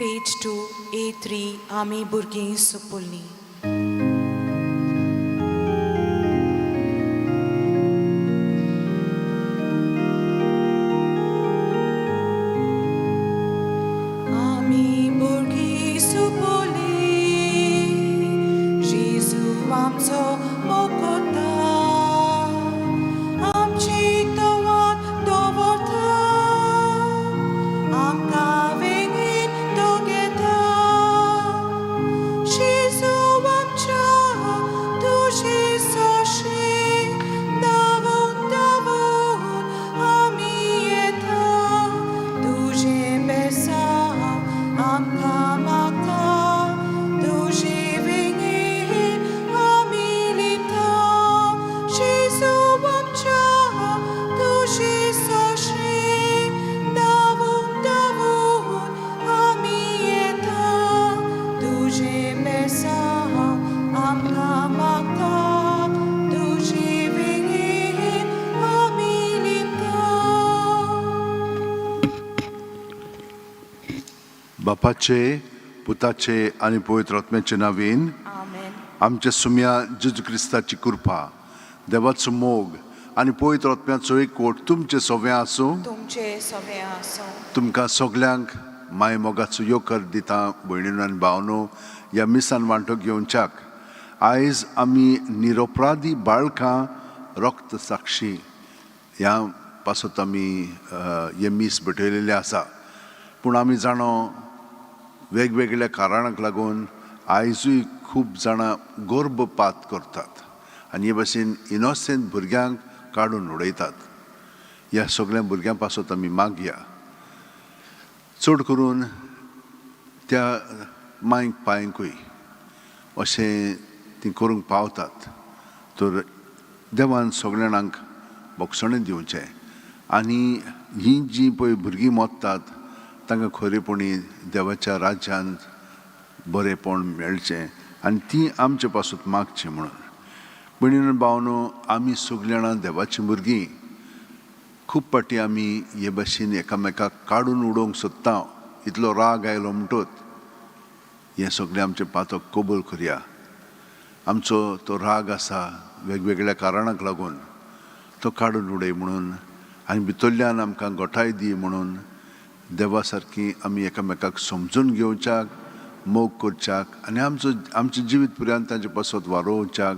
Page 2, A3, Ami Burgi Supulni. Ami Burgi Supulni, Jesu amco mokota, amci tawat dovota, amka vengin dogeta, Jesu amca duši soši, davun ami eta, duže besa, amka maka, duže vengin ami lita, Jesu amca duši soši, davun ami eta, duže besa, amka maka, duže vengin ami lita. बापाचे, पुताचे आणि पवित्र आत्म्याचे नावीन Amen. आमच्या सुम्या जेजू क्रिस्ताची कृपा, देवाचो मोग आणि पवित्र आत्म्याचो एकवट तुमचे सगळे आसूं. तुमचे सगळे आसूं. तुमकां सगल्यांक माय मोगाचो येवकार दिता. भयणीनो आनी भावनो, ह्या मिसान वांटो घेवच्याक आयज आमी निरपराधी बाळकां रक्त साक्षी ह्या पासत आमी हे मीस भेटयलेले आसा. पूण आमी जाणो वेगवेगळ्या कारणांक लागून आयजूय खूब जाणां गर्भपात करतात आनी हे भाशेन इनोसेंट भुरग्यांक काडून उडयतात. ह्या सगळ्या भुरग्यां पासत आमी मागया. चड करून त्या मांयक पांयकूय अशें ती करूंक पावतात. तर देवान सगळ्या जाणांक बक्षणें दिवचें आनी हीं जीं पळय भुरगीं मोडटात तांकां खरेपणी देवाच्या राज्यांत बरेपण मेळचें आनी ती आमचे पासून मागची म्हणून. भयणीनो भावनो, आमी सगळीं जाणां देवाचीं भुरगीं. खूब पाटी आमी हे भाशेन एकामेकाक काडून उडोवंक सोदता. इतलो राग आयलो म्हणटूच हें सगळें आमचें पातक कबूल करया. आमचो तो राग आसा वेगवेगळ्या कारणांक लागून, तो काडून उडय म्हणून आनी भितरल्यान आमकां घोटाय दी म्हणून देवा सारकी आमी एकामेकाक समजून घेवच्याक, मोग करच्याक आनी आमचें जिवीत पर्यंत तांचे पासत वारोवच्याक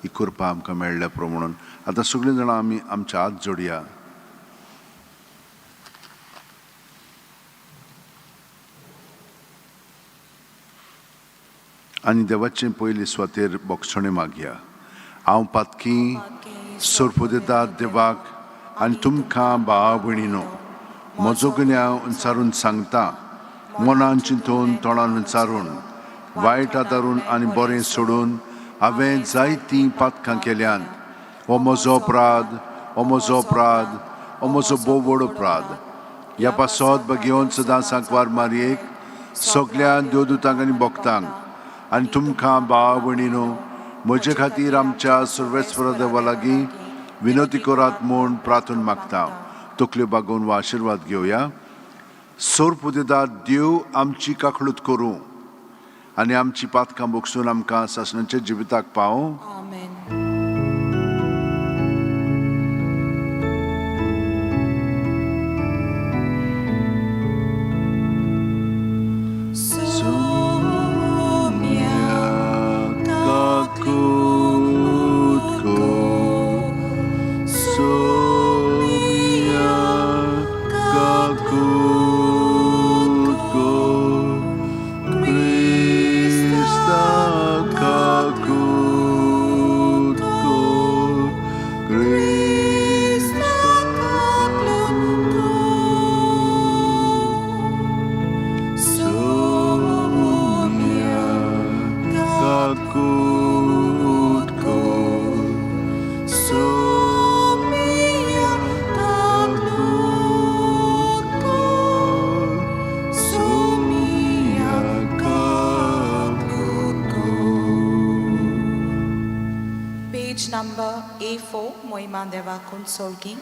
ही कृपा आमकां मेळ्ळ्या म्हणून. आतां सगळीं जाणां आमी आमचे हात जोडया. आनी देवाचें पयली स्वातेर बक्षणें मागया. हांव पातकी सोरपो दिता देवाक आनी तुमकां भाव भयणीनो, म्हजो गुन्यांव विचारून सांगता. मनान चिंतून तोंडान विचारून वायट आदारून आनी बरें सोडून हांवें जायतीं पातकां केल्यान. हो म्हजो अपराध, हो म्हजो अपराध, हो म्हजो भोव व्हड अपराध. ह्या पासत घेवन सदां सांकवार मारयेक, सगळ्या देवदूतांक आनी भक्तांक आनी तुमकां भाव भयणीनो, म्हजे खातीर आमच्या सर्वेस्वर देवा लागीं विनोती करात म्हूण प्रार्थना मागता. तकल्यो बागोवन वा आशिर्वाद घेवया. सोर्प दिता देव आमची काकळूत करूं आनी आमची पातकां बोगसून आमकां सासणाच्या जिविताक पावूं. Amen. number A4, Moimandeva Kunsolgi.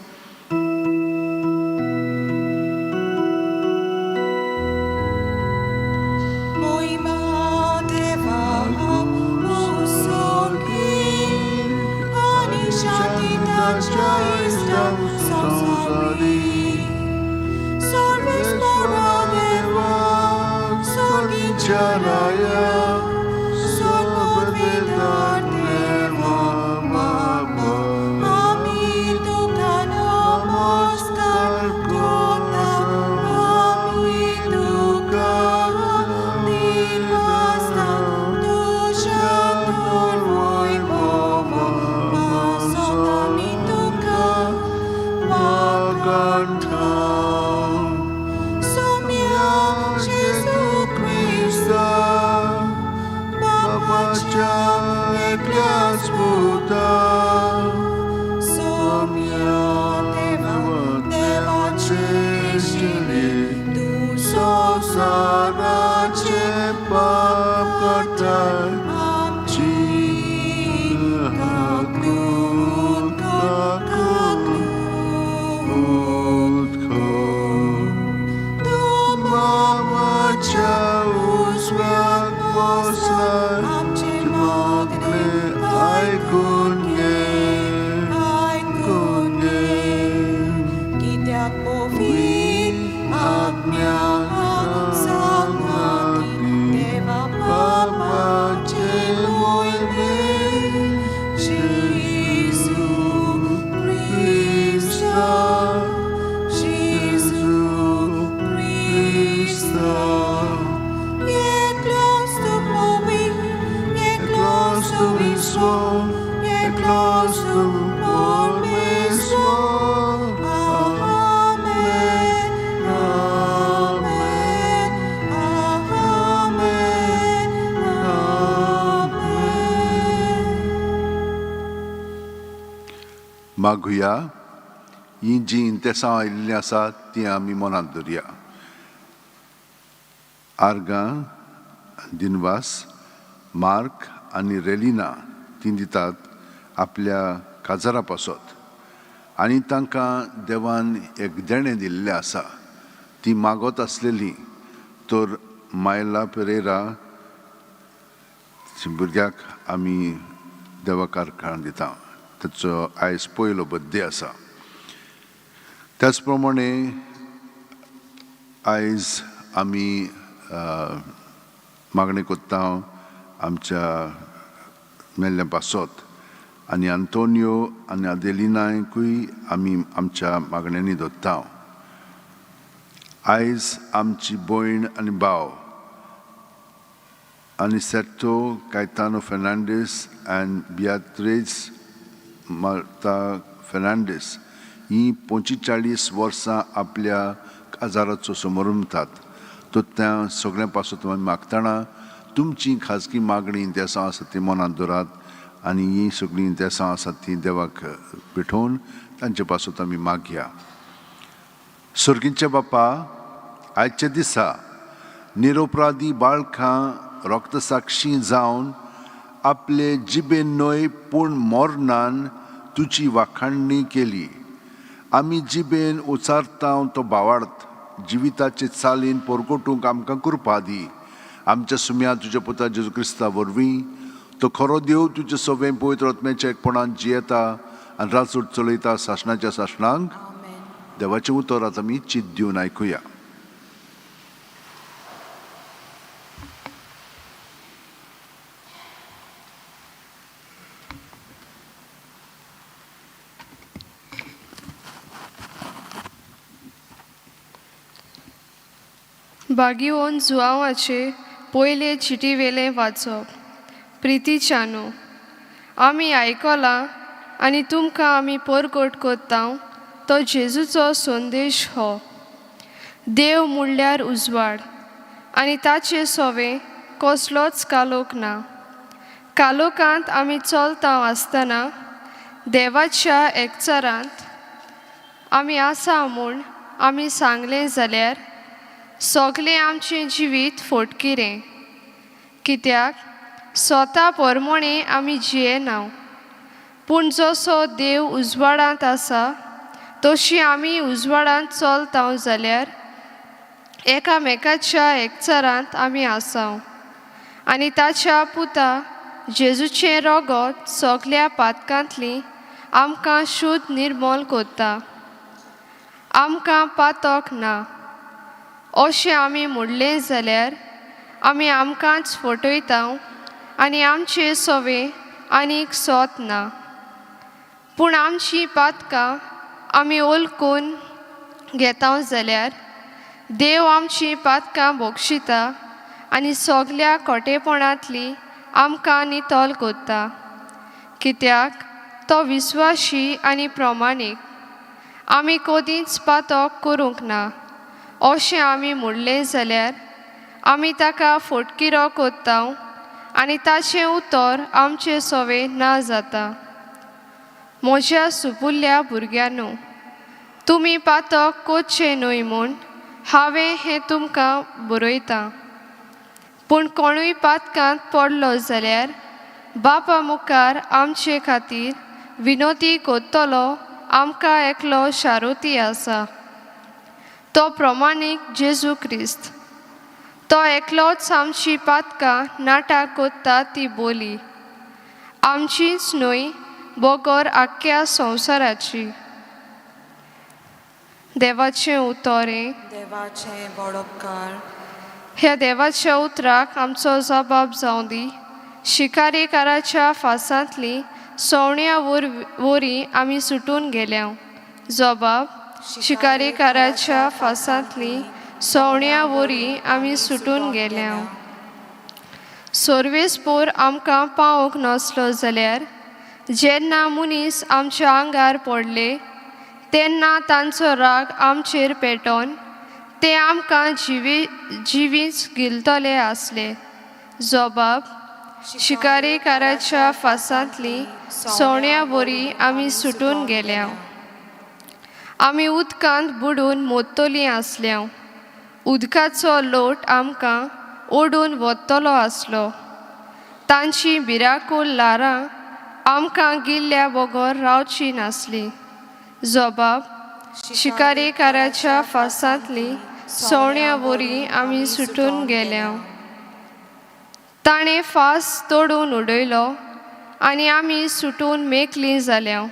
Charaya Sabadidane Mama Ami tuka namaskar kota, ami tuka nirvastan dushatur voibova, masotami tuka Magantam somya Jesu Christa, Babacha Eklas Buddha somya deva cheshili, tu Sosara Chepap Katai amchi kaklut kaklut. Tu Mama Chaus Wag Boslan amchi Magne Ai Kunye Kunye Kityak povit agnyang sangati Deva Papa Chemoy me Jesu Christa Jesu Christa Ye close to moving Ye close to visual Ye close to Amen, Amen, Amen, Amen. Maguya Yinji Intesa Iliasa Tiami Monanduria Arga Dinvas Mark आणि रेलिना तीं दितात आपल्या काजारा पासत आनी तांकां देवान एक देणें दिल्लें आसा ती मागत आसलेली तर मायला पेरेरा भुरग्याक आमी देवाकार खाण दिता ताचो आयज पयलो बर्थडे आसा त्याच प्रमाणे आयज आमी मागणी कोत्ता आमच्या मेल्ल्या पासत आनी आंतोनियो आनी आदेलिनायकूय आमी आमच्या मागण्यांनी धरता आयज आमची भयण आनी भाव Aniceto Caetano Fernandes and Beatriz Marta Fernandes ही 45 वर्सां आपल्या काजाराचो समारंभात तो त्या सगळ्यां पासून आमी मागतना तुमची खाजगी मागणी इंतेसां आसा ती मनांत दवरात आनी ही सगळीं इंतेसां आसात ती देवाक भेटोवन तांचे पासून आमी मागया सर्गींचे बापा आयच्या दिसा निरपराधी बाळकां रक्तसाक्षी जावन आपले जिबेन न्हय पूण मोरनान तुजी वाखाणणी केली आमी जिबेन उचारता तो भावार्थ जिविताचे चालीन परगटूंक आमकां कृपा दी आमच्या सुम्या तुज्या पुता जेजू क्रिस्ता वरवीं तो खरो देव तुजे सवें पवित्र आत्म्याच्या एकपणान जियेता आनी राजूट चलयता शासनाच्या शासनांक देवाचें उतर आतां आमी चित दिवन आयकुया बागीवन जुआंवाचे पयले चिटी वेलें वाचप प्रितीच्यानो आमी आयकलां आनी तुमकां आमी परगट कोत्ता तो जेजूचो संदेश हो देव म्हणल्यार उजवाड आनी ताचे सोवे कसलोच कालोक ना कालोकांत आमी चलता आसतना देवाच्या एकचारांत आमी आसा म्हूण आमी सांगलें जाल्यार सगलें आमचें जिवीत फोटकिरें कित्याक स्वता परमणें आमी जियेना पूण जसो देव उजवाडांत आसा तशी आमी उजवाडांत चलता जाल्यार एकामेकाच्या एकचारांत आमी आसाव आनी ताच्या पुता जेजूचें रगत सगल्या पातकांतली आमकां शुद्ध निर्मल कोत्ता आमकां पातक ना अशें आमी म्हणलें जाल्यार आमी आमकांच फटयता आनी आमचे सोवे आनीक सोत ना. पूण आमची पातकां आमी ओलकून घेता जाल्यार देव आमची पातकां बोगशिता आनी सोगल्या खोटेपणांतली आमकां नितोल कोत्ता. कित्याक तो विस्वाशी आनी प्रमाणीक. आमी कोदींच पातक करूंक ना अशें आमी म्हणलें जाल्यार आमी ताका फटकिरो कोत्ता आनी ताचें उतर आमचे सोवे ना जाता. म्हज्या सुपुल्ल्या भुरग्यांनो, तुमी पातक कोचचें न्हय म्हूण हांवें हें तुमकां बरयतां. पूण कोणूय पातकांत पडलो जाल्यार बापा मुखार आमचे खातीर विनोती कोत्तलो आमकां एकलो शारोती आसा, तो प्रमाणीक जेजू क्रिस्त. तो एकलोच आमची पातकां नाटा कोत्ता ती बोली, आमचीच न्हय बोगोर आख्ख्या संवसाराची. देवाचें उतोरें. देवाचें बडोपकार. ह्या देवाच्या उतराक आमचो जबाब जावं दी. शिकारेकाराच्या फासांतली सवण्या वरी आमी सुटून गेल्या. जबाब. शिकारेकाराच्या फासांतली सवण्या वरी आमी सुटून गेल्या. सोर्वेस्पोर आमकां पावोंक नसलो जाल्यार जेन्ना मनीस आमच्या आंगार पडले तेन्ना तांचो राग आमचेर पेटोवन ते आमकां जिवीच गिलतले आसले. जबाब. शिकारेकाराच्या फासांतली सवण्या वरी आमी सुटून गेल्या. आमी उदकांत बुडून मोत्तलीं आसल्या. उदकाचो लोट आमकां ओडून वतलो आसलो. तांची भिरांकूळ ल्हारां आमकां गिल्ल्या बोगोर रावची नासली. जबाब. शिकारेकाराच्या फासांतली सवण्या वरी आमी सुटून गेल्या. ताणें फास तोडून उडयलो आनी आमी सुटून मेकलीं जाल्या.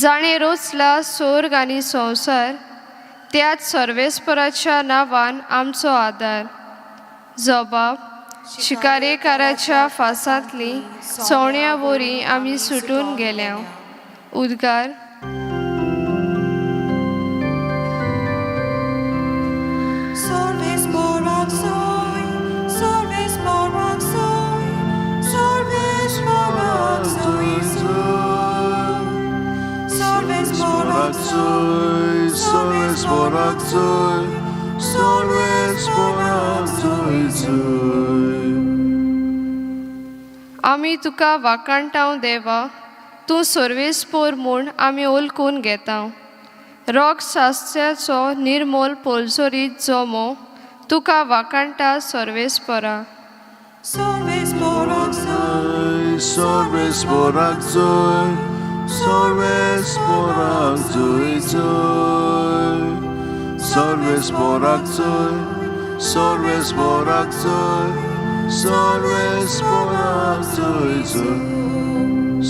जाणें रोचला सोर्ग आनी संवसार, त्याच सर्वेस्पराच्या नांवान आमचो आदार. जबाब. शिकारेकाराच्या फासांतली सवण्या वरी आमी सुटून गेल्या. उद्गार. Sorvesporak soy, sorvesporak soy, sorvesporak soy, sorvesporak soy, sorvesporak soy, sorvesporak soy. आमी तुका वाकाणटाव देवा, तूं सर्वेस्पोर म्हूण आमी ओलकून घेता. रोग सास्त्याचो निर्मोल पोलसोरीत जोमो तुका वाकाणटा सर्वेस्परा. Sorvesporak soy, Sorvesporak soy, sorvesporak soy, sorvesporak soy, sorvesporak soy, sorvesporak soy.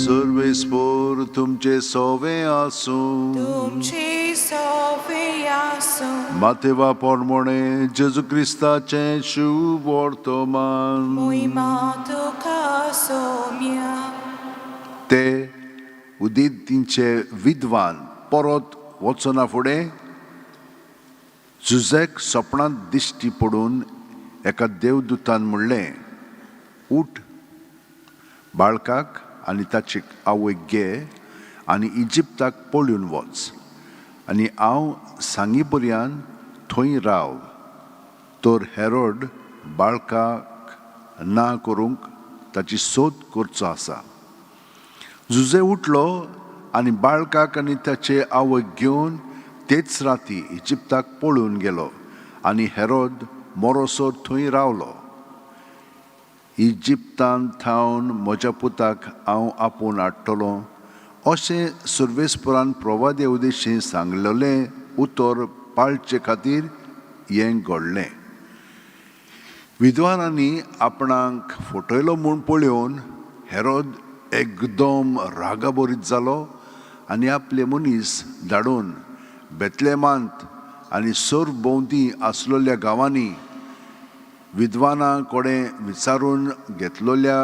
सर्वेस्पोर तुमचे सोवे आसूं. तुमची सोवे आसूं. मातेवा पोरमोणे जेजू क्रिस्ताचें शुभ वर्तमान. मोहिमा तुका सोम्या. ते उदितींचे विद्वान परत वचना फुडें जुजेक सपनांत दिश्टी पडून एका देवदूतान म्हणलें, उठ, बाळकाक आनी ताची आवयक घे आनी इजिप्ताक पळून वच आनी हांव सांगी पर्यान थंय राव, तर हेरोड बाळकाक ना करूंक ताची सोद करचो आसा. जुजे उठलो आनी बाळकाक आनी ताचे आवयक घेवन तेच राती इजिप्ताक पळून गेलो आनी हेरोद मोरोसोर थंय रावलो. इजिप्तांत थावन म्हज्या पुताक हांव आपूण हाडटलो अशें सर्वेस्परान प्रवादे उद्देशीं सांगलेलें उतर पाळचे खातीर हें घडलें. विद्वानांनी आपणाक फटयलो म्हूण पळोवन हेरोद एकदम रागाबोरीत जालो आनी आपले मनीस धाडून बेतलेमांत आनी सरभोंवती आसलेल्या गांवांनी विद्वानां कोणें विचारून घेतलेल्या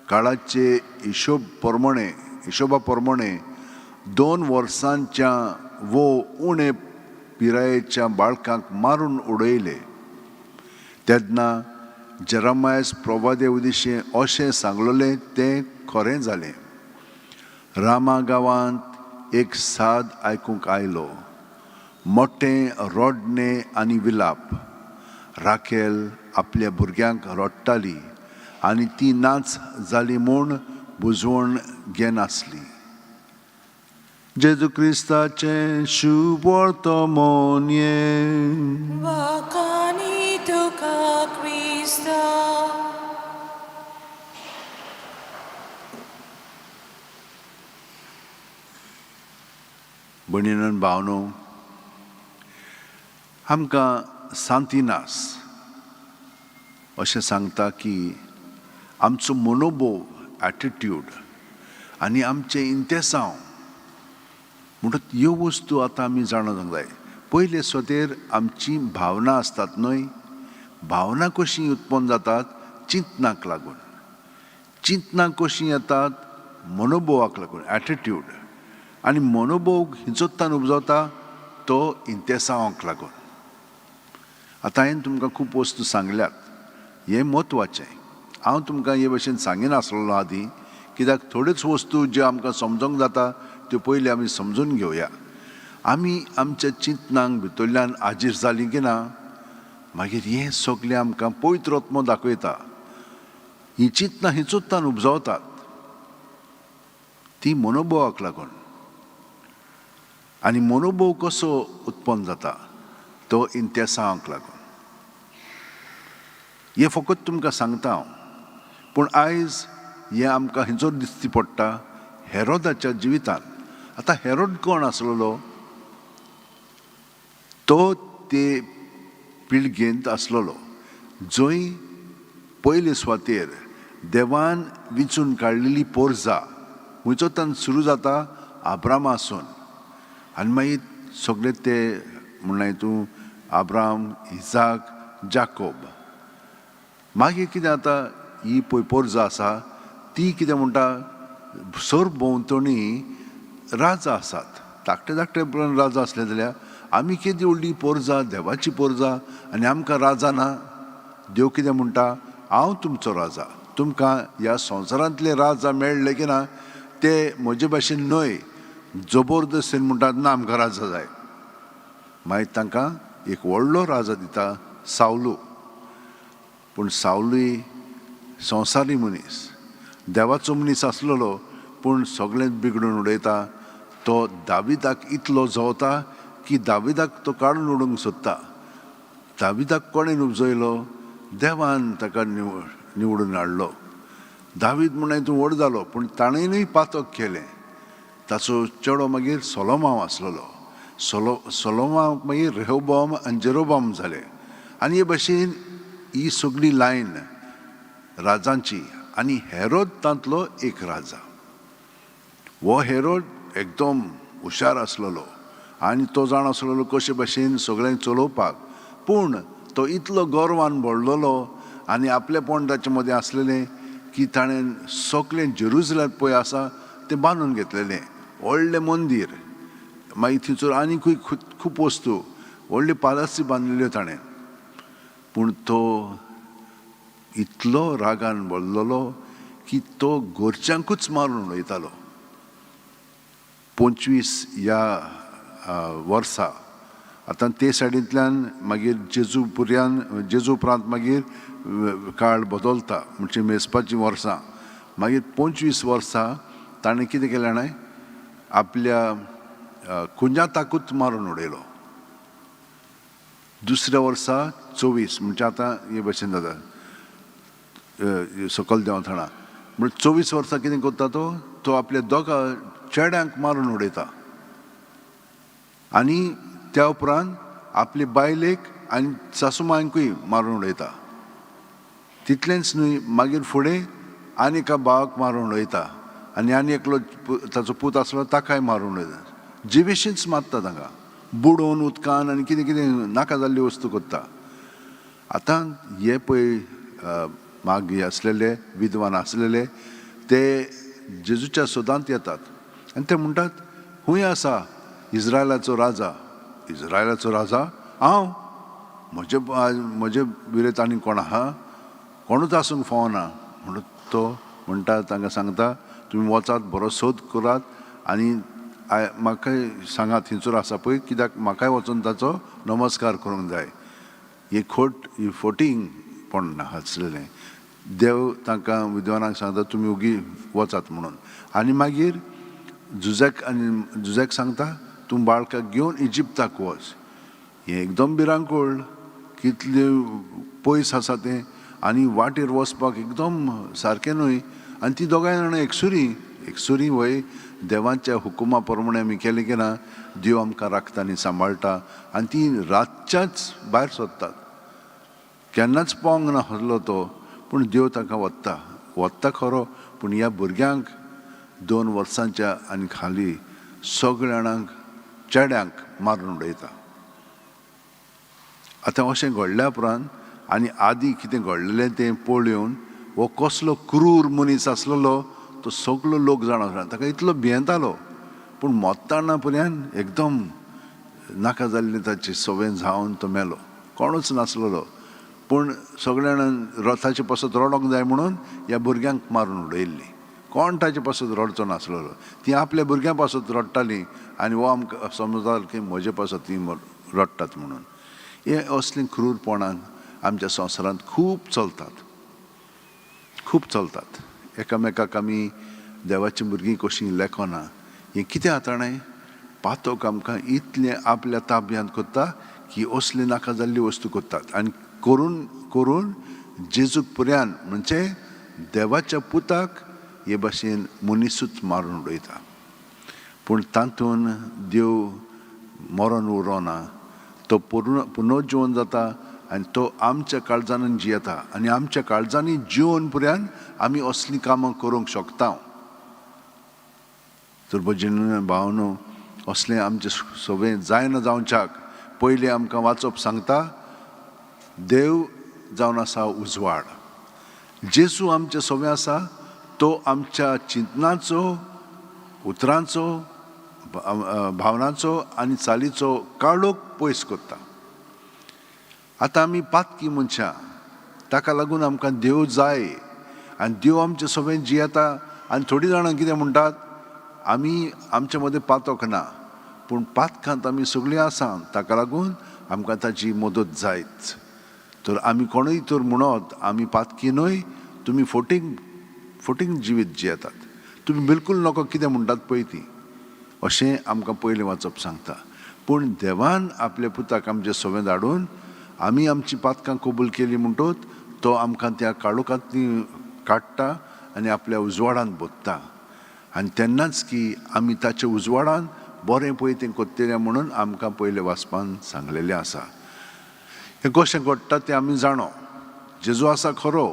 काळाचे हिशोबा प्रमाणे 2 वर्सांच्या वो उणे पिरायेच्या बाळकांक मारून उडयले. तेन्ना जेरमायस प्रवादे विशीं अशें सांगलोलें तें खरें जालें. रामा गांवांत एक साद आयकूंक आयलो, मोठें रोडणें आनी विलाप. राखेल आपल्या भुरग्यांक रडटाली आनी ती नाच जाली म्हूण बुजवण घेनासली. जेजू क्रिस्ताचें शुभ वर्तमान Wakani tuka Krista. भयणीन भावनो, आमकां सांतिनास अशें सांगता की आमचो मनोभव, एटिट्यूड आनी आमचें इंतेसांव म्हणटा ह्यो वस्तू आतां आमी जाणूंक जाय. पयले स्वतेर आमची भावना आसतात न्हय, भावना कशी उत्पन्न जातात? चिंतनाक लागून. चिंतनां कशीं येतात? मनोभवाक लागून, एटिट्यूड. आनी मनोभव हिंचोत्तान उपजवता तो इंतेसांवाक लागून. आतां हांवें तुमकां खूब वस्तू सांगल्यात, हें म्हत्वाचें. हांव तुमकां हे भशेन सांगिनासलो आदीं, कित्याक थोड्योच वस्तू ज्यो आमकां समजोंक जाता त्यो पयलीं आमी समजून घेवया. आमी आमच्या चिंतनांक भितरल्यान हाजीर जालीं की ना, मागीर हें सगलें आमकां पवित्र आत्मो दाखयता. हीं चिंतनां हिंचोत्तान उपजवतात, ती मनोभवाक लागून. आनी मनोभव कसो उत्पन्न जाता? तो इंतेसांवाक लागून. हें फकत तुमकां सांगता हांव, पूण आयज हें आमकां हिंचो दिसती पडटा हेरोदाच्या जिवितांत. आतां हेरोद कोण आसलेलो? तो ते पिळगेंत आसलेलो जंय पयले सुवातेर देवान विंचून काडलेली पोरजा हुंयचोतान सुरू जाता आब्रामासून. आनी मागीर सगळे ते म्हणलें तूं आब्राम, इसाक, जाकोब. मागीर कितें जाता? ही पळय पोरजा आसा ती कितें म्हणटा, सरभोंवतणी राजा आसात. धाकटे धाकटे राजा असले जाल्यार आमी कितें व्हडली पोरजा, देवाची पोरजा, आनी आमकां राजा ना. देव कितें म्हणटा? हांव तुमचो राजा. तुमकां ह्या संवसारांतले राजा मेळ्ळे की ना, ते म्हजे भाशेन न्हय, जबरदस्तीन म्हणटात ना आमकां राजा जाय. मागीर तांकां एक व्हडलो राजा दिता, सावलू. पूण सावलूय संवसारी मनीस, देवाचो मनीस आसलेलो, पूण सगळेंच बिगडून उडयता. तो दाविदाक इतलो जवता की दाविदाक तो काडून उडोवंक सोदता. दाविदाक कोणें उपजयलो? देवान ताका निवडून हाडलो. दावीद म्हणून तूं व्हड जालो, पूण ताणेंय पातक केलें. ताचो चेडो मागीर सोलोमाव आसलेलो. सोलोमाक मागीर रेहोबोम आनी जेरोबोम जाले. आनी हे भाशेन ही सगळी लायन राजांची. आनी हेरोद तांतलो एक राजा. हो हेरोद एकदम हुशार आसलेलो आनी तो जाण आसलेलो कशे भाशेन सगळें चलोवपाक. पूण तो इतलो गर्वान भरलेलो आनी आपलेपण ताचे मदें आसलेलें की ताणें सगळें जेरुसलेम पळय आसा तें बांदून घेतलेलें. व्हडलें मंदीर, मागीर थंयसर आनीकूय खूब वस्तू, व्हडल्यो पालसी बांदलेल्यो ताणें. पूण तो इतलो रागान भरलेलो की तो घरच्यांकूच मारून उडयतालो. 25 ह्या वर्सा आतां ते सायडींतल्यान मागीर जेजू उपरांत मागीर काळ बदलता, म्हणजे मेजपाची वर्सां. मागीर 25 वर्सां ताणें कितें केलें जाणां, आपल्या कुंजाताकूच मारून उडयलो. दुसऱ्या वर्सा 24, म्हणजे आतां हे भाशेन जाता सकयल देंवथाणा. म्हणजे 24 वर्सां कितें करता तो आपल्या दोगा चेड्यांक मारून उडयता. आनी त्या उपरांत आपले बायलेक आनी सासूमांयकूय मारून उडयता. तितलेंच न्हय, मागीर फुडें आनी एका भावाक मारून उडयता. आनी एकलो ताचो पूत आसलो ताकाय मारून उडयता. जिवेशींच मारता तांकां, बुडोवन उदकान आनी कितें कितें नाका जाल्ली वस्तू करता. आतां हे पळय मागी असलेले विद्वान असलेले ते जेजूच्या सोदांत येतात आनी ते म्हणटात खूंय आसा इस्रायलाचो राजा. इस्रायलाचो राजा हांव, म्हजे विरेत आनी कोण आहा? कोणूच आसूंक फावना. म्हणून तो म्हणटा, तांकां सांगता तुमी वचात बरो सोद करात आनी म्हाकाय सांगात थंयसर आसा पळय, कित्याक म्हाकाय वचून ताचो नमस्कार करूंक जाय. ही फोटींग पण आसलेलें. देव तांकां विद्वानांक सांगता तुमी ओगी वचात म्हणून. आनी मागीर जुजाक सांगता तूं बाळकाक घेवन इजिप्ताक वच. हें एकदम भिरांकूळ, कितलें पयस आसा तें आनी वाटेर वचपाक एकदम सारकें न्हय. आनी ती दोगांय जाणां एकसुरी वय देवाच्या हुकुमा प्रमाणे आमी केलें की ना, देव आमकां राखता आनी सांबाळटा. आनी ती रातच्याच भायर सरतात. केन्नाच पावंक नासलो तो, पूण देव ताका वत्ता खरो. पूण ह्या भुरग्यांक 2 वर्सांच्या आनी खाली सगळ्या जाणांक चेड्यांक मारून उडयता. आतां अशें घडल्या उपरांत आनी आदी कितें घडलेलें तें पळोवन हो कसलो क्रूर मनीस आसलेलो तो सगळो लोक जाणा ताका इतलो भियेंतालो. पूण मोत्ताना पर्यंत एकदम नाका जाल्ली ताची सवय जावन तो मेलो. कोणूच नासलेलो, पूण सगळ्या जाणां ताचे पासत रडोंक जाय म्हणून ह्या भुरग्यांक मारून उडयल्ली. कोण ताचे पासत रडचो नासलेलो. ती आपल्या भुरग्यां पासत रडटाली आनी हो आमकां समजतालो की म्हजे पासत ती रडटात म्हणून. हे असले क्रूरपणान आमच्या संवसारांत खूब चलतात. एकामेकाक आमी देवाची भुरगीं कशीं लेखना. हें कितें जाताणें पातोक आमकां इतलें आपल्या ताब्यांत करता की असली नाका जाल्ली वस्तू करतात. आनी करून जेजूक पर्यंत म्हणजे देवाच्या पुताक हे भाशेन मनीसूच मारून उडयता. पूण तातूंत देव मरण उरोना, तो पुनर्जीवन जाता आनी तो आमच्या काळजांनी जियेता. आनी आमच्या काळजांनी जिवन पर्यंत आमी असलीं कामां करूंक शकता. तर भजन भावनो, असलें आमचे सवय जायना जावच्याक पयलीं आमकां वाचप सांगता देव जावन आसा उजवाड. जेजू आमचे सवय आसा तो आमच्या चिंतनाचो, उतरांचो, भावनाचो आनी चालीचो काळोख पयस करता. आतां आमी पातकी मनशां, ताका लागून आमकां देव जाय आनी देव आमचे सवय जियेता. आनी थोडीं जाणां कितें म्हणटात, आमी आमचे मदें पातक ना, पूण पातकांत आमी सगळीं आसा, ताका लागून आमकां ताची मदत जायच. तर आमी कोणूय तर म्हणत आमी पातकी न्हय, तुमी फोटींग जिवीत जियेतात, तुमी बिलकूल नको कितें म्हणटात पळय ती, अशें आमकां पयलें वाचप सांगता. पूण देवान आपल्या पुताक आमचे सवय धाडून आमी आमची पातकां कबूल केली म्हणटच तो आमकां त्या काळोखांतली काडटा आनी आपल्या उजवाडांत बोत्ता. आनी तेन्नाच की आमी ताच्या उजवाडान बरें पळय तें कोत्तेलें म्हणून आमकां पयलें वाचपान सांगलेलें आसा. हें कशें घडटा तें आमी जाणो. जेजू आसा खरो,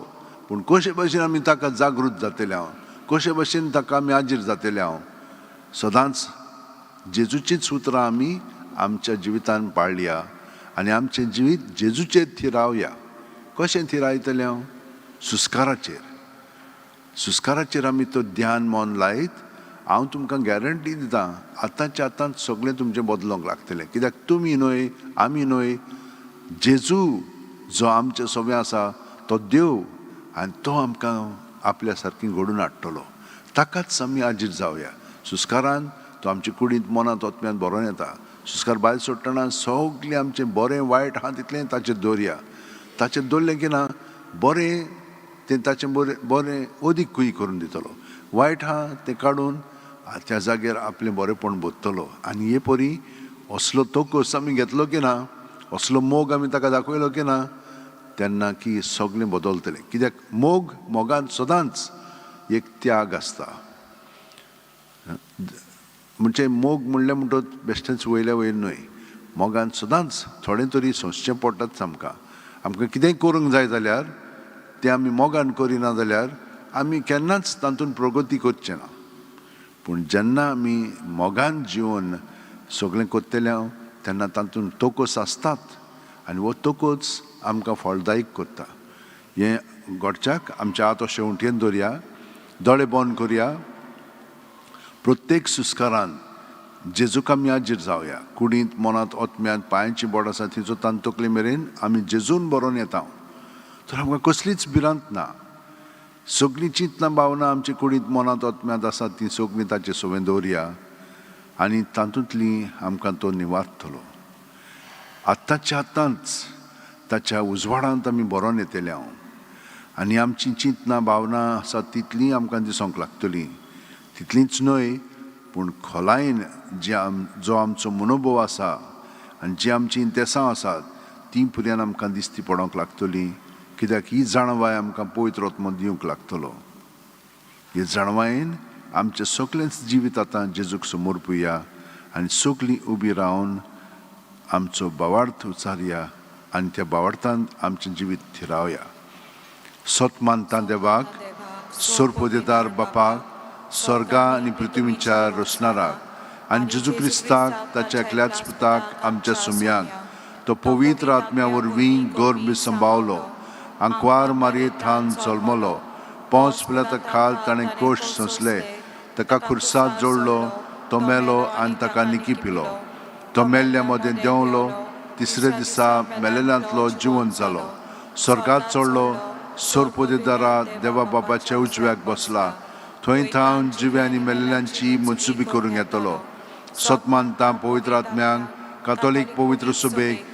पूण कशे भशेन आमी ताका जागृत जातले हांव, कशे भशेन ताका आमी हाजीर जातले हांव. सदांच जेजूचीच उतरां आमी आमच्या जिवितान पाळया आनी आमचें जिवीत जेजूचेर थिरावया. कशें थिरायतलें हांव? सुस्काराचेर आमी तो ध्यान मन लायत, हांव तुमकां गॅरंटी दितां आतांच्या आतांच सगळें तुमचें बदलोंक लागतलें. कित्याक तुमी न्हय, आमी न्हय, जेजू जो आमचे सवय आसा तो देव आनी तो आमकां आपल्या सारकी घडून हाडटलो. ताकाच आमी हाजीर जावया. सुस्कारान तो आमचे कुडींत मनांत ओतम्यान बरोवन येता. सुस्कार भायर सोडटना सगळें आमचें बरें वायट आहा तितलें ताचेर दवरया. ताचेर दवरलें की ना बरें तें ताचें बरें अदीक कुयी करून दितलो. वायट आहा तें काडून त्या जाग्यार आपलें बरेंपण बोत्तलो. आनी हे परी असलो तोकूस आमी घेतलो की ना, असलो मोग आमी ताका दाखयलो की ना, तेन्ना की सगळें बदलतलें. कित्याक मोगान सदांच एक त्याग आसता. म्हणजे मोग म्हणलें म्हणटच बेश्टेंच वयल्या वयर न्हय. मोगान सदांच थोडें तरी सोंसचें पडटाच आमकां कितेंय करूंक जाय जाल्यार तें आमी मोगान करिना जाल्यार आमी केन्नाच तातूंत प्रगती करचें ना. पूण जेन्ना आमी मोगान जिवन सगळें करतले तेन्ना तातूंत तोकूस आसतात आनी वतकूच आमकां फळदायीक करता. हें घडच्याक आमच्या हात अशें उंटयेन दवरया, दोळे बंद करया. प्रत्येक सुस्कारान जेजूक आमी हाजीर जावया. कुडींत, मनांत, ओतम्यांत, पांयांची बोट आसा तिचो तान तकले मेरेन आमी जेजून बरोवन येता. तर आमकां कसलीच भिरांत ना. सगळीं चिंतना भावना आमची कुडींत, मनांत, ओतम्यांत आसात ती सगळीं ताचे सोबेन दवरया आनी तातूंतली आमकां तो निवारतलो. आत्तांच्या आतांच ताच्या उजवाडांत आमी बरोवन येतले हांव. आनी आमची चिंतना भावना आसा तितली आमकां दिसोंक लागतली. तितलीच न्हय पूण खोलायेन जो आमचो मनोभव आसा आनी जी आमची इंतेसां आसात ती पर्यंत आमकां दिसती पडोंक लागतली. कित्याक ही जाणवाय आमकां पवित्र आत्मो दिवंक लागतलो. हे जाणवायेन आमचें सगळेंच जिवीत आतां जेजूक समोर पळोवया आनी सगळीं उबी रावन आमचो भावार्थ उचारया आनी त्या भावार्थांत आमचें जिवीत थिरावया. सोत मानता देवाक, सोरपोदेदार बापाक, स्वर्गा आनी पृथ्वीच्या रचणाराक आनी जेजू क्रिस्ताक ताच्या एकल्याच पुताक आमच्या सुमयांक तो पवित्र आत्म्या वरवीं गर्भ संभावलो, आंकवार मारयेंत जल्मलो, पोंच पिलाता खाल ताणें कोश्ट सोंसले, ताका खुर्सात जोडलो, तो मेलो आनी ताका निकी पिलो, तो मेल्ल्या मदें देंवलो, तिसरे दिसा मेलेल्यांतलो जिवंत जालो, स्वर्गांत चडलो, सोरपोदेदारा देवा बापाच्या उजव्याक बसला, थंय थावन जिवे आनी मेलेल्यांची मनसुबी करूंक येतलो. सोत मानता पवित्र आत्म्यांक, कातोलीक पवित्र सुबेक,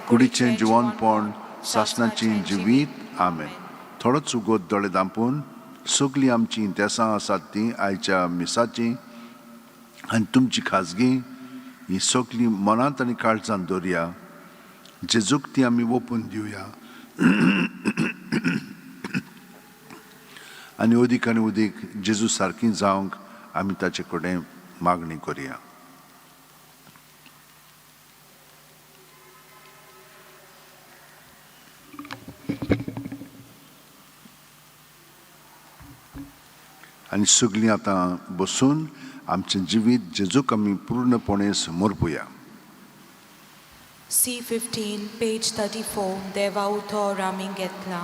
कुडीचें जिवनपण, सासणाचें जिवीत. आमेन. थोडोच उगोत दोळे धांपून सगळीं आमचीं इंतेसां आसात तीं आयच्या मिसाचीं आनी तुमची खाजगी ही सगळीं मनांत आनी काळजांत दवरया. जेजूक ती आमी ओपून दिवया आनी उदीक आनी उदीक जेजू सारकीं जावंक आमी ताचे कडेन मागणी करया. आनी सगळीं आतां बसून आमचें जिवीत जेजूक आमी पूर्णपणे समोर पळोवया. C15, page 34, देवा उतर आमी घेतला.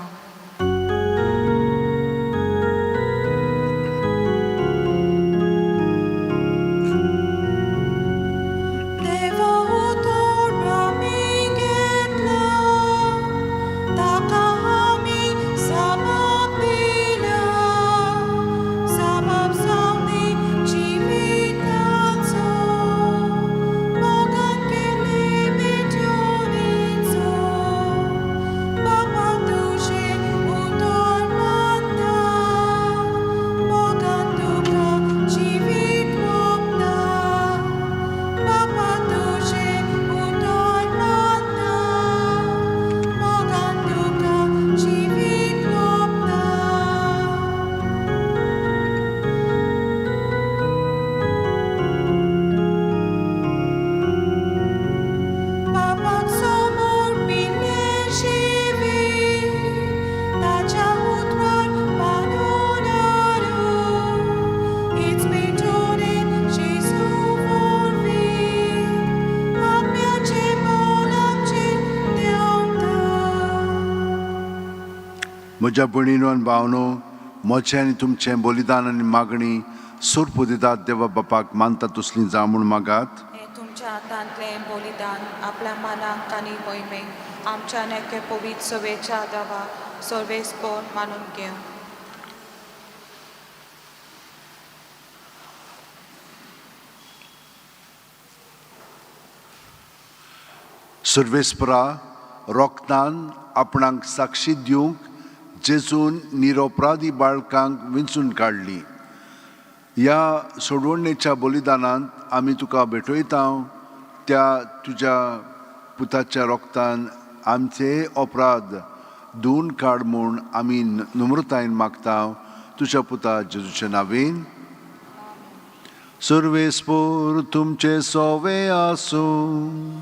म्हज्या भयणीनो आनी भावनो, म्हजें आनी तुमचें बलिदान आनी मागणी सोरपोदेदार देवा बापाक मानता तसलीं जावं म्हूण मागात. हें तुमच्या हातांतलें बलिदान आपल्या मनाक आनी मोहिमेक आमच्या नेके पवित्र सवेच्या देवा सर्वेस्पोर मानून घेव. सर्वेस्परा रोखतान आपणाक साक्षी दिवंक जेजून निरपराधी बाळकांक विंचून काडली. ह्या सोडवणेच्या बलिदानांत आमी तुका भेटयता त्या तुज्या पुताच्या रोगतान आमचे अपराध धुवन काड म्हूण आमी नम्रतायेन मागता तुज्या पुता जेजूच्या नांवेन. सर्वेस्पोर तुमचे सोवे आसूं,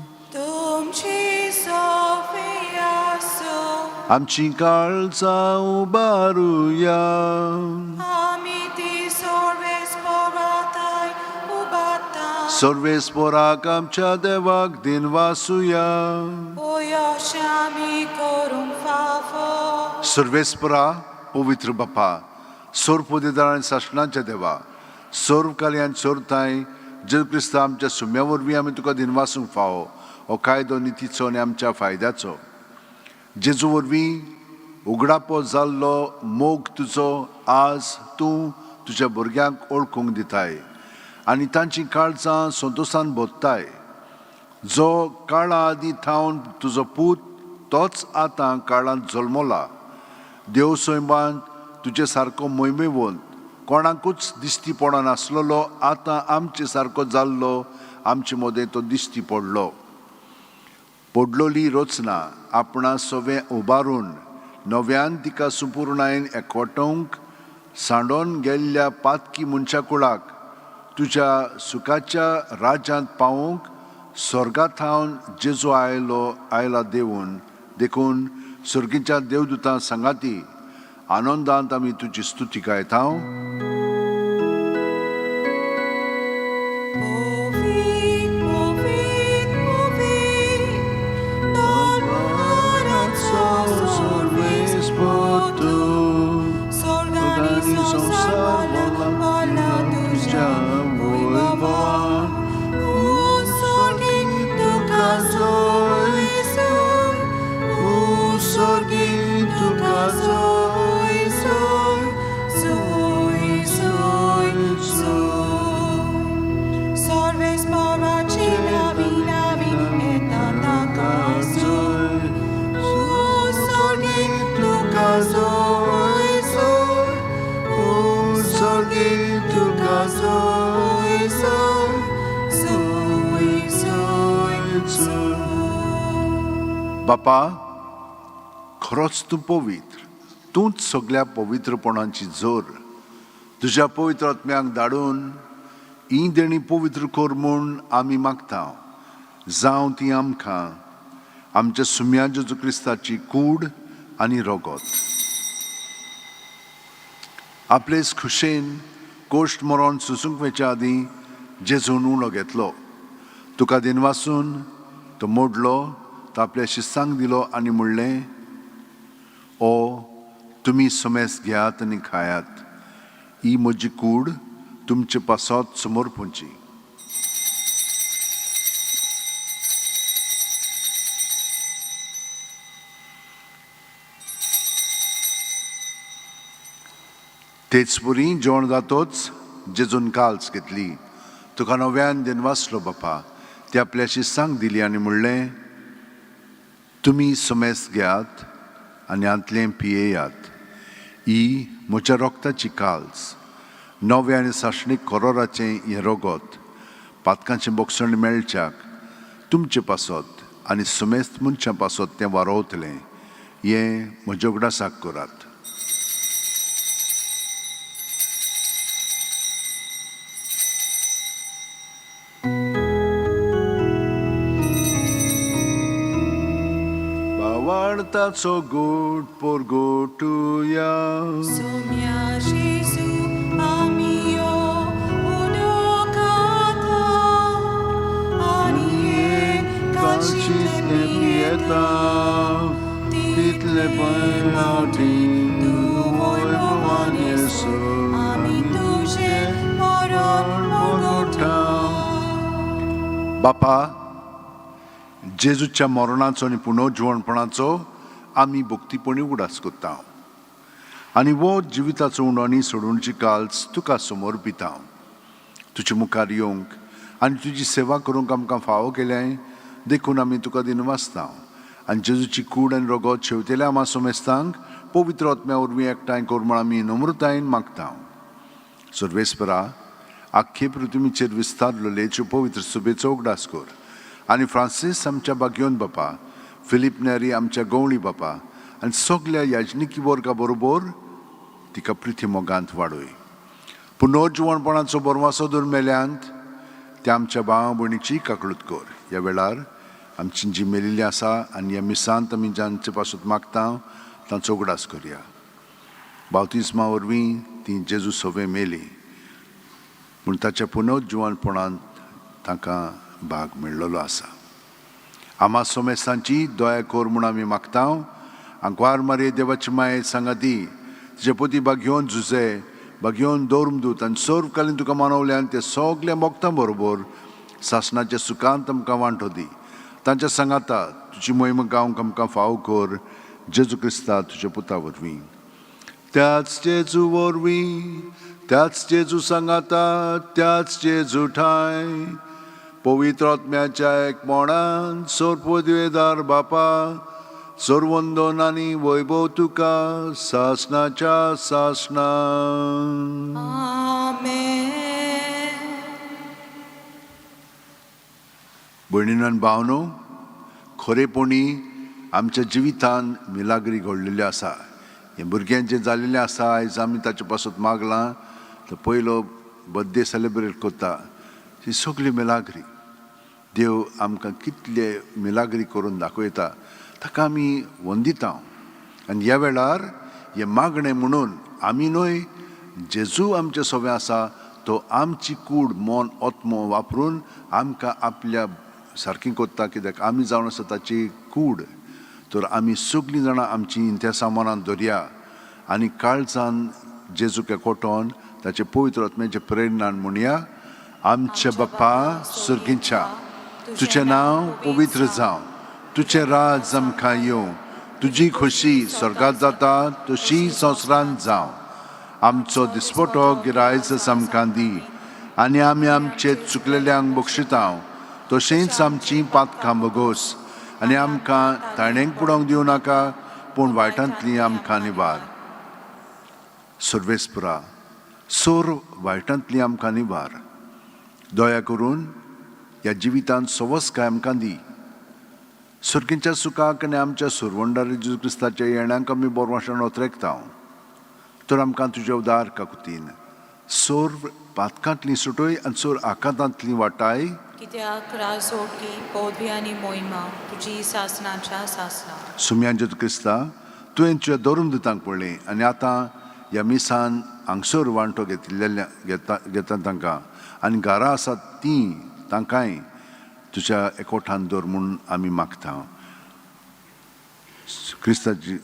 आमची काळजां उबारुया. सर्वेस्पराक आमच्या देवाक दिन वासुया. Ujosiami corum favo. सर्वेस्परा पवित्र बापा, सोरपोदेदार आनी शासनाच्या देवा, सोरकाली आनी सोरताय जेजू क्रिस्त आमच्या सुम्या वरवीं आमी तुका दिनवासूंक फावो हो कायदो नितीचो आनी आमच्या फायद्याचो. जेजू वरवीं उगडापो जाल्लो मोग तुजो आज तूं तुज्या भुरग्यांक ओळखूंक दिताय आनी तांची काळजां संतोशान भोगताय. जो काळा आदी थावन तुजो पूत तोच आतां काळांत जल्मला. देव सैमान तुजे सारको मोहिमेवंत कोणाकूच दिश्टी पडनासलेलो आतां आमचे सारको जाल्लो आमचे मदें तो दिश्टी पडलोली रचना आपणा सवें उबारून नव्यान तिका सुपूर्णायेन एकवटूंक सांडोन गेल्ल्या पातकी मनशा कुळाक तुज्या सुखाच्या राज्यांत पावूंक स्वर्गांत हांव जेजू आयला देखून सर्गीच्या देवदूतां सांगाती आनंदांत आमी तुजी स्तुती गायता. बापा, खरोच तूं पवित्र, तूंच सगळ्या पवित्रपणाची जोर. तुज्या पवित्र आत्म्याक धाडून ही देणी पवित्र कर म्हूण आमी मागता. जावं ती आमकां आमच्या सुम्या जेजू क्रिस्ताची कूड आनी रगत. आपलेच खुशेन कोश्ट मरोन सुसूंक वेच्या आदीं जेजून उणो घेतलो. तुका दिनवासून तो मोडलो, तो आपल्या शिस्सांक दिलो आनी म्हणलें, ओ तुमी समेस घेयात आनी खायात. ही म्हजी कूड तुमचे पासत समोर पोंची. तेच परी जेवण जातोच जेजून काल्स घेतली. तुका नव्यान दिनवासलो बापा. ते आपल्या शिस्सांक दिली आनी म्हणलें, तुमी समेस घेयात आनी आंतलें पियेयात. ही म्हज्या रोगताची काल्स, नवे आनी साशणीक करोराचें हें रगत पातकांचें बोगसण मेळच्याक तुमचे पासत आनी समेस्त मनशां पासत तें वारोवतलें. हें म्हज्या उगडासाक करात. Vaartaco good porgotuja. Sumia Jesu amio udokata anie Kalčitne pijeta, title pojnati, tvoj vovan Jesu, ami tuže moron Bogota. बापा, जेजूच्या मरणाचो आनी पुनर्जीवणपणाचो आमी भक्तीपणी उगडास करता. आनी वो जिविताचो उंडोनी सोडूनची काल्स तुका समर्पिता. तुजे मुखार येवंक आनी तुजी सेवा करूंक आमकां फावो केलें देखून आमी तुका दिनवासता. आनी जेजूची कूड आनी रगत शेवतेल्या आमा समेस्तांक पवित्र आत्म्या वरवीं एकठांय कर म्हूण आमी नम्रतायेन मागता. सर्वेस्परा, आख्खे पृथ्वीचेर विस्तारलो लेच्यो पवित्र सुबेचो उगडास कर. आनी फ्रांसीस आमच्या बागयोन बापा, फिलीप नेरी आमच्या गवळी बापा आनी सगळ्या याजनिकी वर्गा बरोबर तिका प्रिती मोगांत वाडय. पुनर्जीवणपणाचो बरवासो धरून मेल्यांत त्या आमच्या भावा भयणीची काकळूत कर. ह्या वेळार आमची जी मेलिल्ली आसा आनी ह्या मिसांत आमी जांचे पासून मागता तांचो उगडास करया. बावतिस्मा वरवीं ती जेजू सवे मेली म्हूण ताच्या पुनर्जीवणपणांत तांकां भाग मेळ्ळलो आसा. आमा सोमेसांची दया कोर म्हूण आमी मागता. आंकवार मारये देवाची माये सांगाती तुजे पोती घेवन झुजे घेवन दौरमदूत आनी सर्वकालीन तुका मानवल्यान ते सगल्या मोगतां बरोबर सासणाच्या सुखांत आमकां वांटो दी. तांच्या सांगाता तुजी मोहीम गावंक आमकां फावो कर. जेजू क्रिस्ता तुज्या पुता वरवीं. त्याच जेजू वरवीं, त्याच जेजू सांगाता, त्याच जेजू ठाय, पवित्र आत्म्याच्या एकमोणान सर्वोदेदार बापा, सर्वंदन आनी वैभव तुका सासणाच्या सासणान. आमेन. भयणीनो आनी भावनो, खरेपणी आमच्या जिवितान मिलाग्री घडलेल्यो आसा. हे भुरग्यां जें जाल्लेलें आसा आयज आमी ताचे पासून मागलां तो पयलो बर्थडे सेलेब्रेट करता. ही सगळी मिलाग्री देव आमकां कितले मिलाग्री करून दाखयता ताका आमी वंदिता. आनी ह्या वेळार हे मागणें म्हणून आमी न्हय, जेजू आमचे सोबे आसा तो आमची कूड मन आत्मो वापरून आमकां आपल्या सारकी कोत्ता. कित्याक आमी जावन आसा ताची कूड. तर आमी सगळीं जाणां आमची त्या सामानान दवरया आनी काळजान जेजूक एकवटोन ताचे पवित्र आत्म्याचे प्रेरणान म्हणया, आमचे बाप्पा सुर्गींच्या, तुजें नांव पवित्र जावं, तुजें राज आमकां येवं, तुजी खोशी स्वर्गांत जाता तशी संवसारांत जावं. आमचो दिसपटो गिरायज आमकां दी आनी आमी आमचे चुकलेल्यांक बक्षिता तशेंच आमची पातकां बगोस आनी आमकां ताणेंक पुडोंक दिवं नाका पूण वायटांतली आमकां निबार. सर्वेस्परा सोर वायटांतली आमकां निबार. दया करून ह्या जिवितांत सवस्काय आमकां दी. सुर्गींच्या सुखाक आनी आमच्या सुरवंडार जेजू क्रिस्ताच्या येण्याक आमी बोरवाशान ओतरेकता. तर आमकां तुज्या उदार काकुतीन सोर पातकांतली सुटय आनी सोर आकांतांतली वाटाय. कित्याक राजोगी पदवी आनी मोहिमा तुजी सासणाच्या सासणा. सुम्यान जेजू क्रिस्ता तुवें तुज्या धरून दितांक पडलें आनी आतां ह्या मिसान हांगसर वांटो घेता तांकां आनी घरां आसात तीं तांकांय तुज्या एकवटान दवर म्हूण आमी मागता. क्रिस्ताची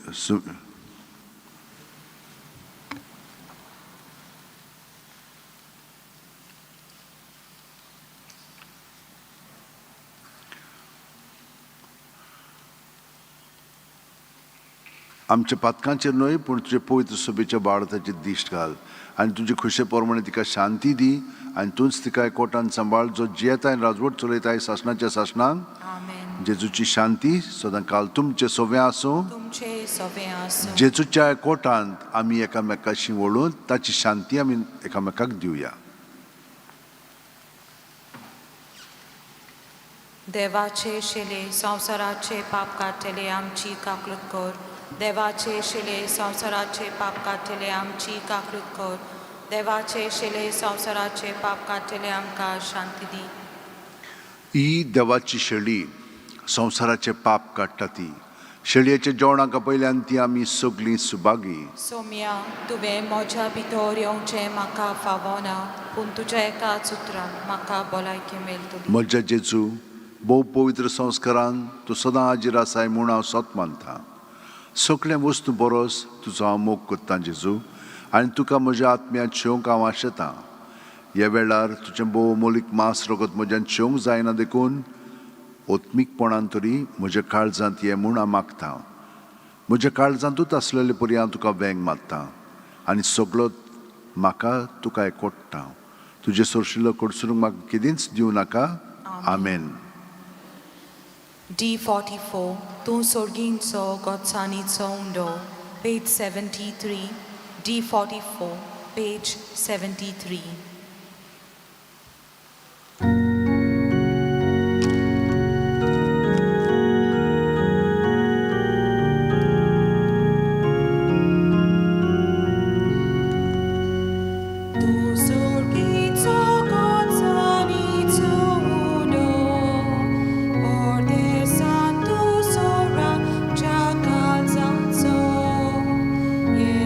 आमच्या पातकांचेर न्हय पूण तुजे पवित्र सोबेच्या बाळताचेर दिश्ट घाल आनी तुजे खुशे प्रमाणे तिका शांती दी आनी तूंच तिका एकवटान सांबाळ जो जियेताय राजवट चलयताय सासणाच्या सासणान. आमेन. जेजूची शांती सदां काल तुमचे सोबे आसूं. तुमचे सोबे आसूं. जेजूच्या एकवटांत आमी एकामेकाशी वळून ताची शांती आमी एकामेकाक दिवया. देवाचे शेले संवसाराचे पाप काडटले आमची काकलूत कर. देवाचे शेले संवसाराचे पाप काडटले आमची काकलूत कर. देवाचे शेले संवसाराचे पाप काडटले आमकां शांती दी. ही देवाची शेळी संवसाराचे पाप काडटा ती. शेळयेच्या जेवणाक पयल्यान ती आमी सगळीं सुभागी. सोम्या तुवें म्हज्या भितर येवचें म्हाका फावना पूण तुज्या एकाच उतरान म्हाका भलायकी मेळटली. म्हज्या जेजू भोव पवित्र संस्कारान तूं सदां हाजीर आसाय म्हूण हांव सत मानतां. सगळे वस्तू बरोस तुजो हांव मोग करतां जेजू आनी तुका म्हज्या आत्म्यात शेवंक हांव आशेतां. ह्या वेळार तुजें भोव मोलीक मास रगत म्हज्यान शेवंक जायना देखून ओत्मीकपणान तरी म्हज्या काळजांत ये म्हूण हांव मागतां. म्हज्या काळजांतूच आसलेले परी हांव तुका वेंग मारतां आनी सगळो म्हाका तुका एकवटतां. तुजे सोरशिल्लो कडसरूंक म्हाका केदींच दिवं नाका. आमेन. D44 तूं सोर्गींचो गोडसाणीचो उंडो page 73. D44 page 73.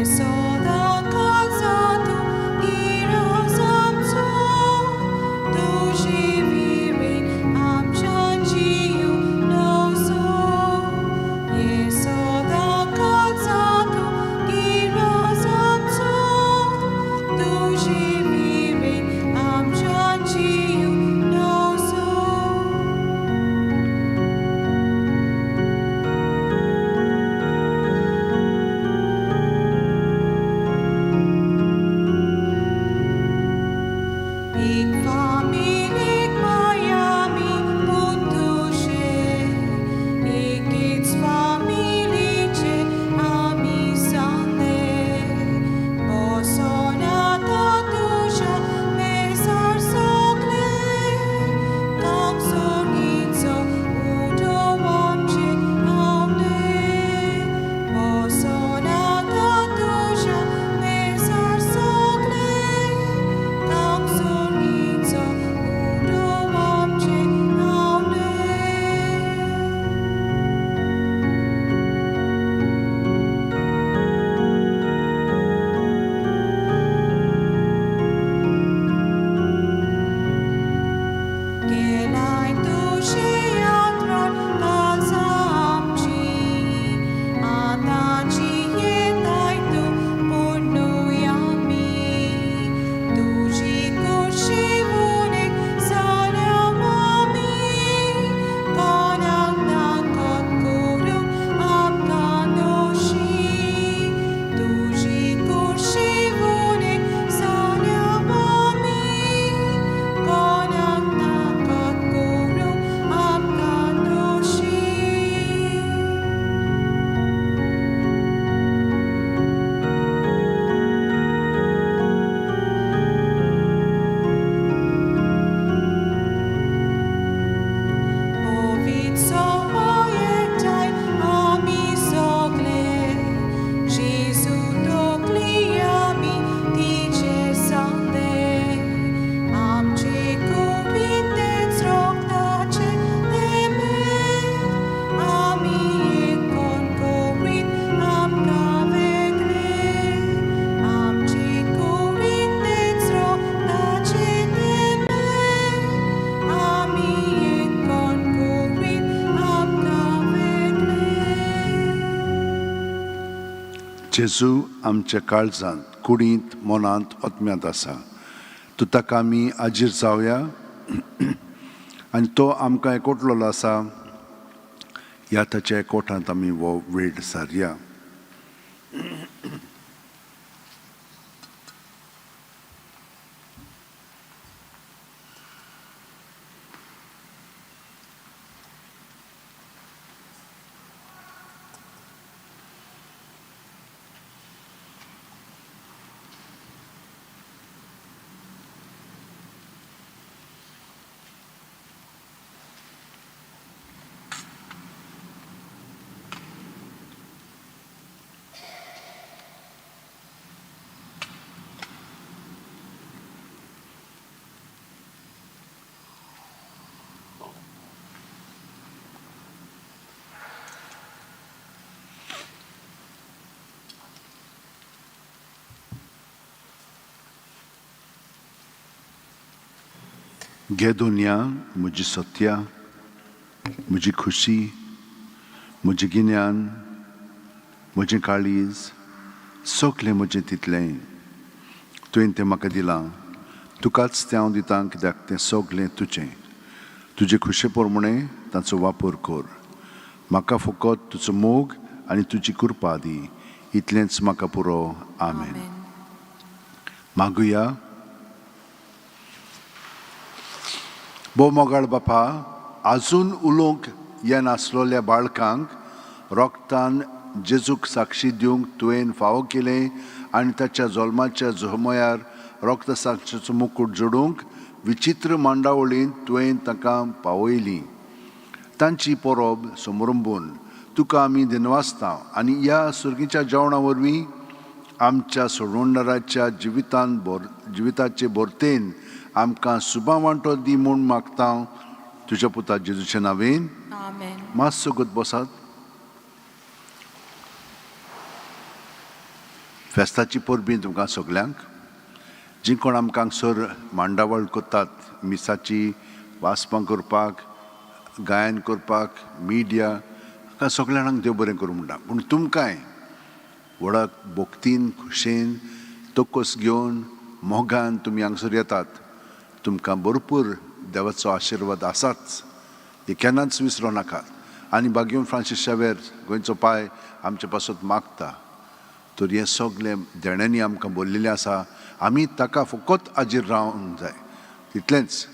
Soda calza tu, ira जेजू आमच्या काळजांत कुडींत मनांत ओतम्यांत आसा. तूं ताका आमी आजीर जावया आनी तो आमकां एकवटलेलो आसा. ह्या ताच्या एकवटांत आमी हो वेळ सारया. घे दुनिया म्हजी सत्या, म्हजी खुशी, म्हजें गिन्यान, म्हजें काळीज, सगलें म्हजें तितलें तुवें तें म्हाका दिलां. तुकाच तें हांव दितां कित्याक तें सगलें तुजें. तुजे खुशे प्रमाणे ताचो वापर कर. म्हाका फकत तुजो मोग आनी तुजी कृपा दी. इतलेंच म्हाका पुरो. आमेन. मागुया. बो मोगाळ बापा, आजून उलोवंक येनासलोल्या बाळकांक रोगतान जेजूक साक्षी दिवंक तुवें फावो केलें आनी ताच्या जल्माच्या जोमयार रोगत साक्षीचो मुकूट जोडूंक विचित्र मांडावळींत तुवें ताका पावयली. तांची परब समरुंबून तुका आमी दिनवासता आनी ह्या सुर्गीच्या जेवणा वरवीं आमच्या सोडवणदाराच्या जिविताचे भरतेन आमकां सुबां वांटो दी म्हूण मागता तुज्या पुता जेजूच्या नांवेन. आमेन. मातसो गत बसात. फेस्ताची परबीं तुमकां सगल्यांक. जी कोण आमकां हांगसर मांडावळ करतात मिसाची वाचपां करपाक, गायन करपाक, मिडिया सगळ्यांक देव बरें करूं म्हणटा. पूण तुमकांय वडक भोक्तीन खुशेन तोकस घेवन मोगान तुमी हांगसर येतात. तुमकां भरपूर देवाचो आशिर्वाद आसाच. हे केन्नाच विसरो नाकात. आनी बागेवन फ्रांसीस शावेर गोंयचो पाय आमचे पासत मागता. तर हें सगलें देण्यांनी आमकां भरलेलें आसा. आमी ताका फकत आजीर रावंक जाय. इतलेंच.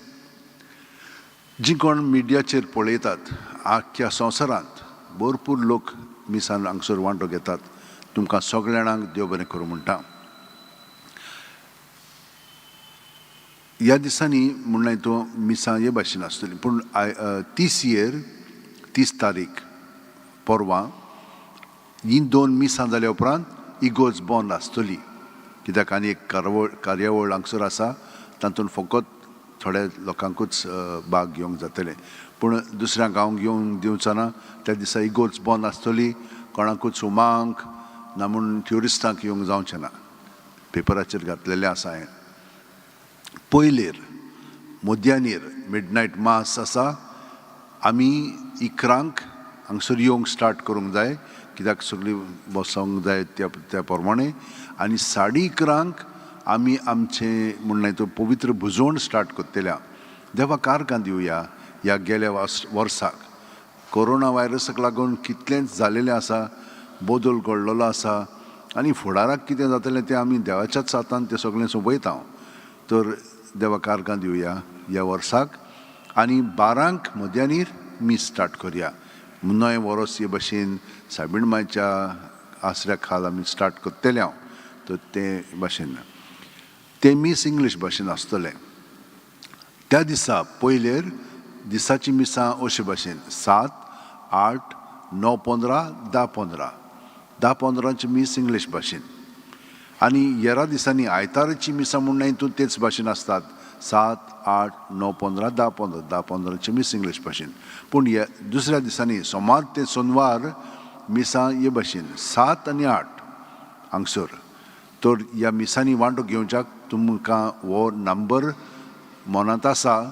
जी कोण मिडियाचेर पळयतात आख्ख्या संवसारांत भरपूर लोक मिसान हांगसर वांटो घेतात. तुमकां सगळ्या जाणांक देव बरें करूं म्हणटा. ह्या दिसांनी म्हणलें तूं मिसां हे भाशेन आसतली. पूण 30 तारीख परवां ही 2 मिसां जाल्या उपरांत इगोर्ज बंद आसतली. कित्याक आनी एक कार्यावळ हांगसर आसा. तातूंत फकत थोड्या लोकांकूच भाग घेवंक जातलें. पूण दुसऱ्यांक हांव घेवंक दिवचो ना. त्या दिसा इगोर्ज बंद आसतली. कोणाकूच उमांक ना म्हूण ट्युरिस्टांक येवंक जावचें ना. पेपराचेर घातलेलें आसा हांवें. पयलेर मध्यानीर मिडनायट मास आसा. आमी 11 हांगसर येवंक स्टार्ट करूंक जाय. कित्याक सगळीं बसोंक जाय त्या प्रमाणे. आनी 11:30 आमी आमचें म्हणलें तो पवित्र भुजवण स्टार्ट करतल्या. देवा कारकां दिवया. ह्या गेल्या वर्साक कोरोना व्हायरसाक लागून कितलेंच जालेलें आसा. बदल घडलेलो आसा. आनी फुडाराक कितें जातलें तें आमी देवाच्याच हातांत तें सगळें सोंपयता. तर देवा कारकां दिवया ह्या वर्साक. आनी 12 मध्यानीर मीस स्टार्ट करया. नवें वर्स हे भाशेन सायबीण मायच्या आसऱ्या खाल आमी स्टार्ट करतले हांव. तर ते भाशेन तें मीस इंग्लीश भाशेन आसतलें. त्या दिसा पयलेर दिसाची मिसां अशे भाशेन 7, 8, 9, 15, 10, 15 मीस इंग्लीश भाशेन. आनी हेरा दिसांनी आयताराची मिसां म्हणून हितून तेच भाशेन आसतात. 7, 8, 9, 15, 10, 15 मीस इंग्लीश भाशेन. पूण ह्या दुसऱ्या दिसांनी सोमार ते सोनवार मिसां हे भाशेन 7 आनी 8 हांगसर. तर ह्या मिसांनी वांटो घेवच्याक तुमकां हो नंबर मनांत आसा.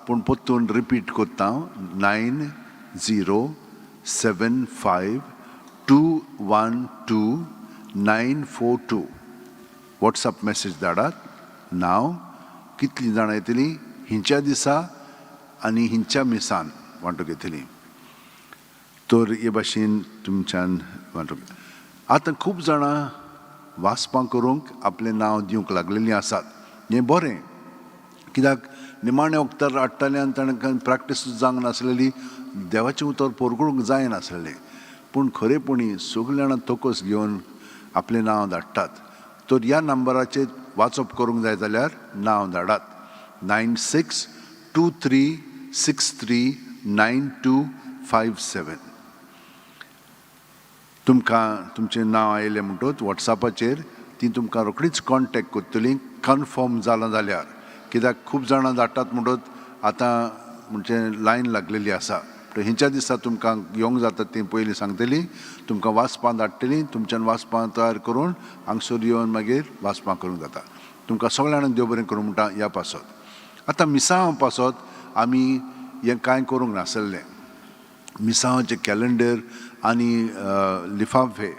पूण परतून रिपीट करता. 9075 212 942 WhatsApp मेसेज धाडात नांव कितलीं जाणां येतलीं हिंच्या दिसा आनी हिंच्या मिसान वांटो घेतलीं तर हे भाशेन तुमच्यान वांटो आतां खूब जाणां वाचपां करूंक आपलें नांव दिवंक लागलेलीं आसात हें बरें कित्याक निमाणे वक्तार हाडटाले आनी ताणें प्रॅक्टीस जावंक नासलेली देवाचें उतर परगळूंक जायनासलेलें पूण खरेपणी सगळीं जाणां तोकस घेवन आपलें नांव धाडटात तर ह्या नंबराचेर वाचप करूंक जाय जाल्यार नांव धाडात 9623639257 तुमकां तुमचें नांव आयलें म्हणटच वॉट्सॅपाचेर ती तुमकां रोखडीच कॉन्टॅक्ट करतलीं कन्फर्म जालां जाल्यार कित्याक खूब जाणां धाडटात म्हणटच आतां म्हणजे लायन लागलेली आसा हिंच्या दिसा तुमकां येवंक जाता ती पयलीं सांगतलीं तुमकां वाचपां धाडटलीं तुमच्यान वाचपां तयार करून हांगसर येवन मागीर वाचपां करूंक जाता तुमकां सगळ्या जाणांक देव बरें करूं म्हणटा ह्या पासत आतां मिसांव पासत आमी हें कांय करूंक नासलें मिसांवाचें कॅलेंडर आनी लिफाफे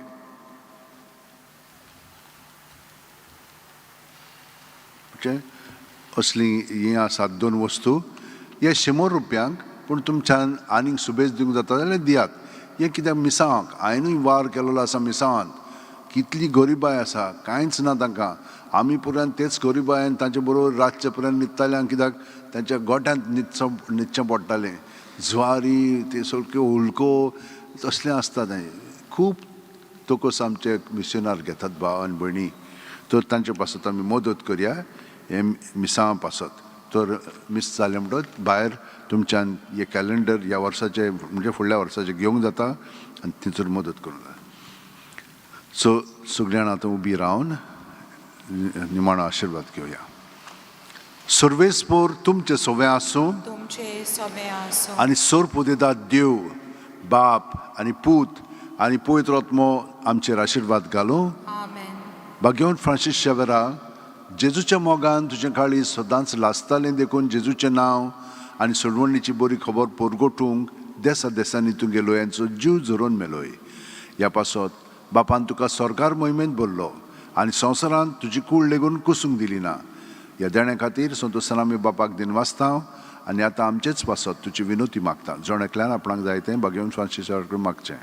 असलीं हीं आसात 2 वस्तू हे 100 रुपयांक पूण तुमच्यान आनीक सुबेज दिवंक जाता जाल्यार दियात हें कित्याक मिसांवाक हांवेंनूय वार केलेलो आसा मिसांवान कितली गरीबाय आसा कांयच ना तांकां आमी पर्यंत तेच गरीबायन तांचे बरोबर रातचे पर्यंत न्हिदताले कित्याक तांच्या गोठ्यांत न्हिदचें पडटालें ज्वारी ते सगळ्यो हुलको तसलें आसता तें खूब तोकस आमचे मिशनर घेतात भाव आनी भयणी तर तांचे पासत आमी मदत करया हे मिसांवा पासत तर मिस जालें म्हणटच भायर तुमच्यान हे कॅलेंडर ह्या वर्साचे म्हणजे फुडल्या वर्साचे घेवंक जाता आनी थंयसर मदत करूंक जाता सो सगळीं जाणां आतां उबी रावन निमाणो आशिर्वाद घेवया सर्वेस्पोर तुमचें सवें आसूं तुमचे समे आसूं आनी सोर्प उदेता देव बाप आनी पूत आनी पवित्र आत्मो आमचेर आशिर्वाद घालूं आमेन भाग्यवन फ्रांसीस शेवेरा जेजूच्या मोगान तुजें काळी सदांच लासतालें देखून जेजूचें नांव आनी सोडवणीची बरी खबर परगोटूंक देसा देसांनी तूं गेलो यांचो जीव झरोवन मेलोय ह्या पासत बापान तुका सरकार मोहिमेंत भरलो आनी संवसारांत तुजी कूड लेगून कुसूंक दिली ना ह्या देण्या खातीर संतोशान आमी बापाक दिन वाचता आनी आतां आमचेच पासत तुजी विनोती मागता जण एकल्यान आपणाक जाय तें भाग्यवन फ्रांसीस शेवेराक मागचें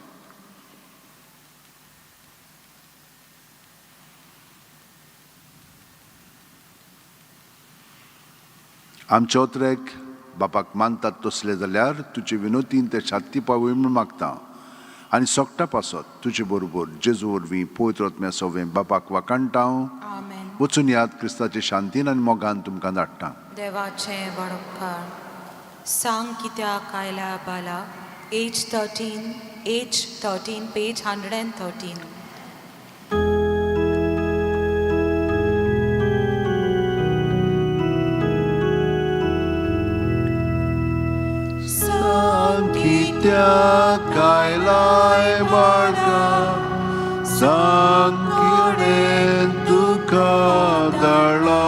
आमचे ओत्रेक बापाक मानतात तसले जाल्यार तुजे विनोतीन ते शांती पावय म्हूण मागता आनी सोगटा पासत तुजे बरोबर जेजू वरवीं पवित्र आत्म्या सवें बापाक वाकाणटां आमेन वचून याद क्रिस्ताचे शांतीन आनी मोगान तुमकां धाडटा देवाचें बडपकार सांग कित्याक आयल्या बाला एज 13 पेज 113 कित्याक आयलाय बाळका सांग कितें तुका धाडला